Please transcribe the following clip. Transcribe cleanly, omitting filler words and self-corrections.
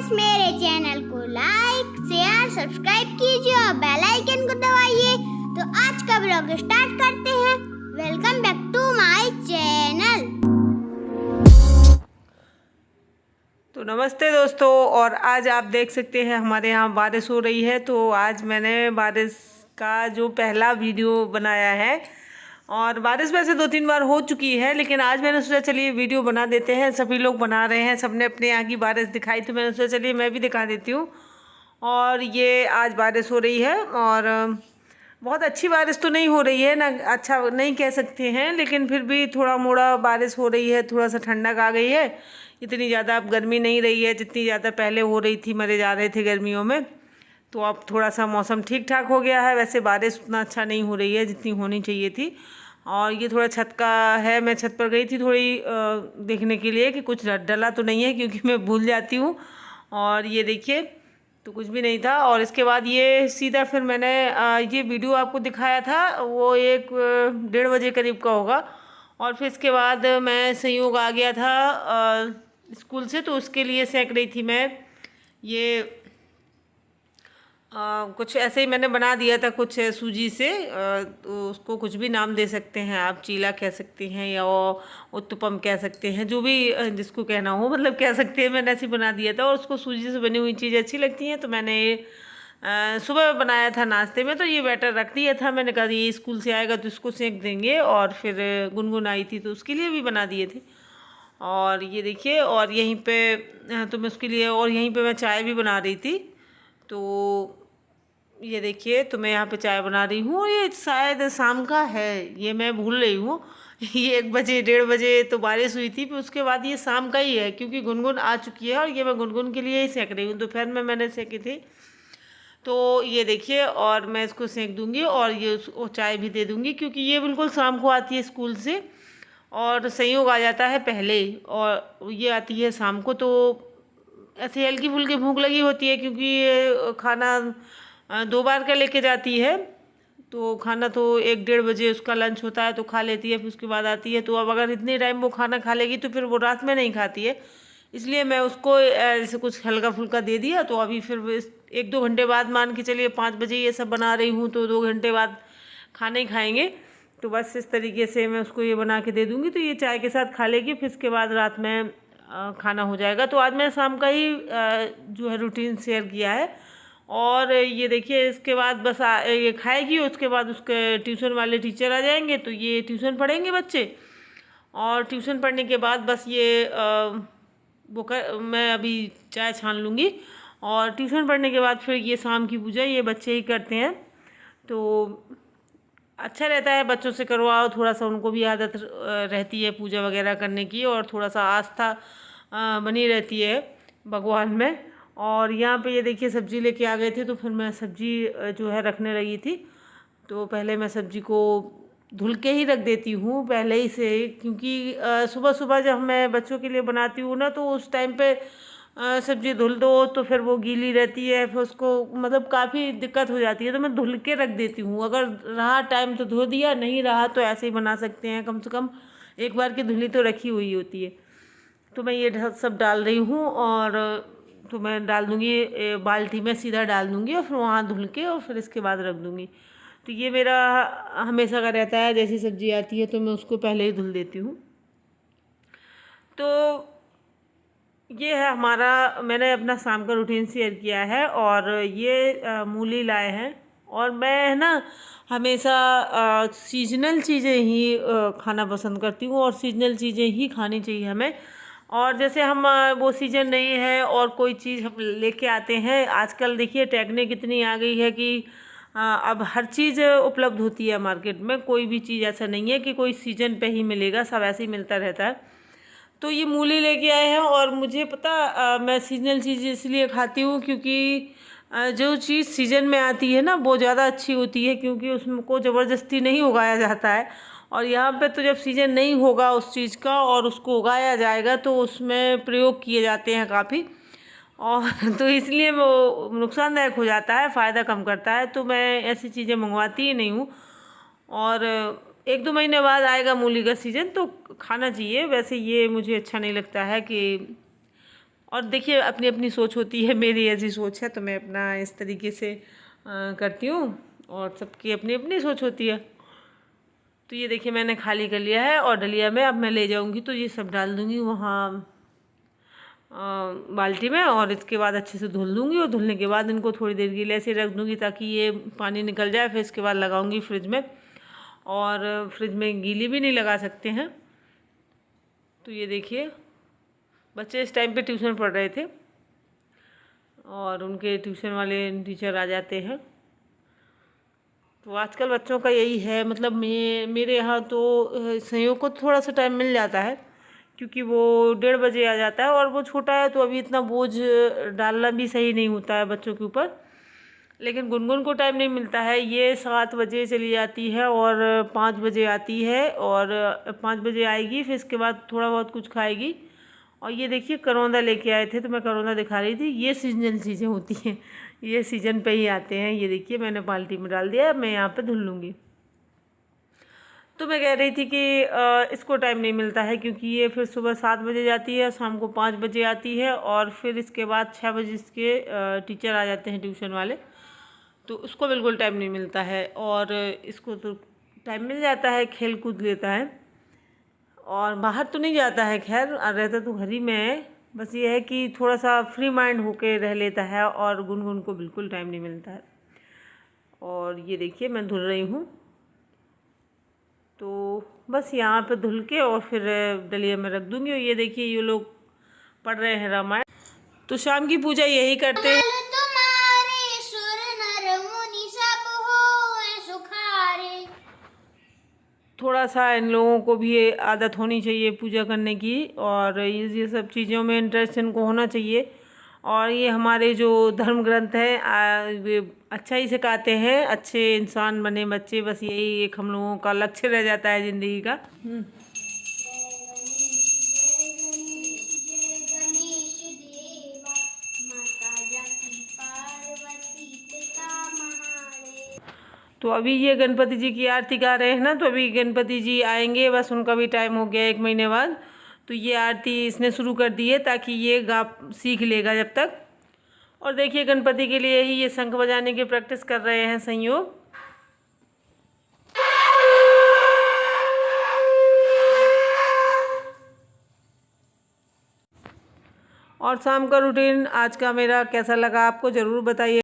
Friends, मेरे channel को like share subscribe कीजिए और बेल आइकन को दबाइए। तो आज का ब्लॉग स्टार्ट करते हैं। Welcome back to my channel. तो नमस्ते दोस्तों, और आज आप देख सकते हैं हमारे यहाँ बारिश हो रही है। तो आज मैंने बारिश का जो पहला वीडियो बनाया है, और बारिश वैसे 2-3 बार हो चुकी है, लेकिन आज मैंने सोचा चलिए वीडियो बना देते हैं। सभी लोग बना रहे हैं, सबने अपने यहाँ की बारिश दिखाई, तो मैंने सोचा चलिए मैं भी दिखा देती हूँ। और ये आज बारिश हो रही है, और बहुत अच्छी बारिश तो नहीं हो रही है ना, अच्छा नहीं कह सकते हैं, लेकिन फिर भी थोड़ा मोड़ा बारिश हो रही है। थोड़ा सा ठंडक आ गई है, इतनी ज़्यादा अब गर्मी नहीं रही है जितनी ज़्यादा पहले हो रही थी, मरे जा रहे थे गर्मियों में। तो अब थोड़ा सा मौसम ठीक ठाक हो गया है। वैसे बारिश उतना अच्छा नहीं हो रही है जितनी होनी चाहिए थी। और ये थोड़ा छत का है, मैं छत पर गई थी थोड़ी देखने के लिए कि कुछ डला तो नहीं है, क्योंकि मैं भूल जाती हूँ। और ये देखिए, तो कुछ भी नहीं था। और इसके बाद ये सीधा फिर मैंने ये वीडियो आपको दिखाया था, वो 1-1:30 बजे करीब का होगा। और फिर इसके बाद मैं संयोग आ गया था स्कूल से, तो उसके लिए सेंक रही थी मैं ये कुछ ऐसे ही मैंने बना दिया था कुछ सूजी से। तो उसको कुछ भी नाम दे सकते हैं आप, चीला कह सकते हैं या उत्तपम कह सकते हैं, जो भी जिसको कहना हो मतलब कह सकते हैं। मैंने ऐसे बना दिया था, और उसको सूजी से बनी हुई चीज़ें अच्छी लगती हैं, तो मैंने ये सुबह बनाया था नाश्ते में। तो ये बैटर रख दिया था, मैंने कहा ये स्कूल से आएगा तो इसको सेंक देंगे। और फिर गुनगुन आई थी तो उसके लिए भी बना दिए थे। और ये देखिए, और यहीं पे तो मैं उसके लिए, और यहीं पे मैं चाय भी बना रही थी। तो ये देखिए, तो मैं यहाँ पे चाय बना रही हूँ। ये शायद शाम का है, ये मैं भूल रही हूँ। ये 1-1:30 बजे तो बारिश हुई थी, फिर उसके बाद ये शाम का ही है, क्योंकि गुनगुन आ चुकी है। और ये मैं गुनगुन के लिए ही सेंक रही हूँ, दोपहर में मैंने सेंकी थी। तो ये देखिए, और मैं इसको सेंक दूँगी और ये उसको चाय भी दे दूँगी, क्योंकि ये बिल्कुल शाम को आती है स्कूल से, और संयोग आ जाता है पहले, और ये आती है शाम को। तो ऐसे हल्की फुल्की भूख लगी होती है, क्योंकि ये खाना 2 बार का लेके जाती है। तो खाना तो 1-1:30 बजे उसका लंच होता है, तो खा लेती है, फिर उसके बाद आती है। तो अब अगर इतने टाइम वो खाना खा लेगी तो फिर वो रात में नहीं खाती है, इसलिए मैं उसको ऐसे कुछ हल्का फुल्का दे दिया। तो अभी फिर 1-2 घंटे बाद, मान के चलिए 5 बजे ये सब बना रही हूँ, तो 2 घंटे बाद खाना ही खाएंगे। तो बस इस तरीके से मैं उसको ये बना के दे दूँगी, तो ये चाय के साथ खा लेगी, फिर इसके बाद रात में खाना हो जाएगा। तो आज मैं शाम का ही जो है रूटीन शेयर किया है। और ये देखिए, इसके बाद बस ये खाएगी, उसके बाद उसके ट्यूशन वाले टीचर आ जाएंगे, तो ये ट्यूशन पढ़ेंगे बच्चे। और ट्यूशन पढ़ने के बाद बस ये मैं अभी चाय छान लूँगी। और ट्यूशन पढ़ने के बाद फिर ये शाम की पूजा ये बच्चे ही करते हैं। तो अच्छा रहता है, बच्चों से करवाओ, थोड़ा सा उनको भी आदत रहती है पूजा वगैरह करने की, और थोड़ा सा आस्था बनी रहती है भगवान में। और यहाँ पे ये देखिए, सब्ज़ी लेके आ गए थे, तो फिर मैं सब्ज़ी जो है रखने लगी थी। तो पहले मैं सब्ज़ी को धुल के ही रख देती हूँ पहले ही से, क्योंकि सुबह सुबह जब मैं बच्चों के लिए बनाती हूँ ना, तो उस टाइम पे सब्ज़ी धुल दो तो फिर वो गीली रहती है, फिर उसको मतलब काफ़ी दिक्कत हो जाती है। तो मैं धुल के रख देती हूँ, अगर रहा टाइम तो धो दिया, नहीं रहा तो ऐसे ही बना सकते हैं। कम से कम एक बार की धुली तो रखी हुई होती है। तो मैं ये सब डाल रही हूँ, और तो मैं डाल दूँगी बाल्टी में, सीधा डाल दूँगी, और फिर वहाँ धुल के और फिर इसके बाद रख दूँगी। तो ये मेरा हमेशा का रहता है, जैसी सब्ज़ी आती है तो मैं उसको पहले ही धुल देती हूँ। तो ये है हमारा, मैंने अपना शाम का रूटीन शेयर किया है। और ये मूली लाए हैं, और मैं ना हमेशा सीजनल चीज़ें ही खाना पसंद करती हूँ, और सीजनल चीज़ें ही खानी चाहिए हमें। और जैसे हम वो सीज़न नहीं है और कोई चीज़ हम लेके आते हैं, आजकल देखिए टेक्निक इतनी आ गई है कि अब हर चीज़ उपलब्ध होती है मार्केट में। कोई भी चीज़ ऐसा नहीं है कि कोई सीजन पे ही मिलेगा, सब ऐसे ही मिलता रहता है। तो ये मूली लेके आए हैं, और मुझे पता मैं सीजनल चीज़ इसलिए खाती हूँ, क्योंकि जो चीज़ सीजन में आती है ना वो ज़्यादा अच्छी होती है, क्योंकि उसको ज़बरदस्ती नहीं उगाया जाता है। और यहाँ पे तो जब सीजन नहीं होगा उस चीज़ का और उसको उगाया जाएगा, तो उसमें प्रयोग किए जाते हैं काफ़ी, और तो इसलिए वो नुकसानदायक हो जाता है, फ़ायदा कम करता है। तो मैं ऐसी चीज़ें मंगवाती ही नहीं हूँ। और 1-2 महीने बाद आएगा मूली का सीज़न, तो खाना चाहिए। वैसे ये मुझे अच्छा नहीं लगता है कि, और देखिए अपनी अपनी सोच होती है, मेरी ऐसी सोच है तो मैं अपना इस तरीके से करती हूँ, और सबकी अपनी अपनी सोच होती है। तो ये देखिए मैंने खाली कर लिया है, और डलिया में अब मैं ले जाऊँगी तो ये सब डाल दूँगी वहाँ बाल्टी में, और इसके बाद अच्छे से धुल दूँगी, और धुलने के बाद इनको थोड़ी देर के लिए ऐसे रख दूँगी ताकि ये पानी निकल जाए। फिर इसके बाद लगाऊँगी फ्रिज में, और फ्रिज में गीली भी नहीं लगा सकते हैं। तो ये देखिए बच्चे इस टाइम पे ट्यूशन पढ़ रहे थे, और उनके ट्यूशन वाले टीचर आ जाते हैं। तो आजकल बच्चों का यही है, मतलब मेरे यहाँ तो संयोग को थोड़ा सा टाइम मिल जाता है, क्योंकि वो 1:30 बजे आ जाता है, और वो छोटा है तो अभी इतना बोझ डालना भी सही नहीं होता है बच्चों के ऊपर। लेकिन गुनगुन को टाइम नहीं मिलता है, ये 7 बजे चली जाती है और 5 बजे आती है, और 5 बजे आएगी, फिर इसके बाद थोड़ा बहुत कुछ खाएगी। और ये देखिए करौंदा लेके आए थे तो मैं करौंदा दिखा रही थी। ये सीजनल चीज़ें होती हैं, ये सीजन पे ही आते हैं। ये देखिए मैंने बाल्टी में डाल दिया, मैं यहाँ पे धुल लूँगी। तो मैं कह रही थी कि इसको टाइम नहीं मिलता है, क्योंकि ये फिर सुबह 7 बजे जाती है, शाम को 5 बजे आती है, और फिर इसके बाद 6 बजे इसके टीचर आ जाते हैं ट्यूशन वाले। तो उसको बिल्कुल टाइम नहीं मिलता है, और इसको तो टाइम मिल जाता है, खेल कूद लेता है, और बाहर तो नहीं जाता है। खैर रहता तो घर ही में है, बस ये है कि थोड़ा सा फ्री माइंड होके रह लेता है, और गुनगुन को बिल्कुल टाइम नहीं मिलता है। और ये देखिए मैं धुल रही हूँ, तो बस यहाँ पे धुल के और फिर डलिया में रख दूँगी। और ये देखिए ये लोग पढ़ रहे हैं रामायण। तो शाम की पूजा यही करते हैं। तुम्हारे सुर नर मुनि सब होए सुखारे। थोड़ा सा इन लोगों को भी आदत होनी चाहिए पूजा करने की, और ये सब चीज़ों में इंटरेस्ट इनको होना चाहिए। और ये हमारे जो धर्म ग्रंथ है वे अच्छा ही सिखाते हैं, अच्छे इंसान बने बच्चे, बस यही एक हम लोगों का लक्ष्य रह जाता है ज़िंदगी का। तो अभी ये गणपति जी की आरती गा रहे हैं ना, तो अभी गणपति जी आएंगे, बस उनका भी टाइम हो गया 1 महीने बाद। तो ये आरती इसने शुरू कर दी है ताकि ये गा सीख लेगा जब तक। और देखिए गणपति के लिए ही ये शंख बजाने की प्रैक्टिस कर रहे हैं संयोग। और शाम का रूटीन आज का मेरा कैसा लगा आपको ज़रूर बताइए।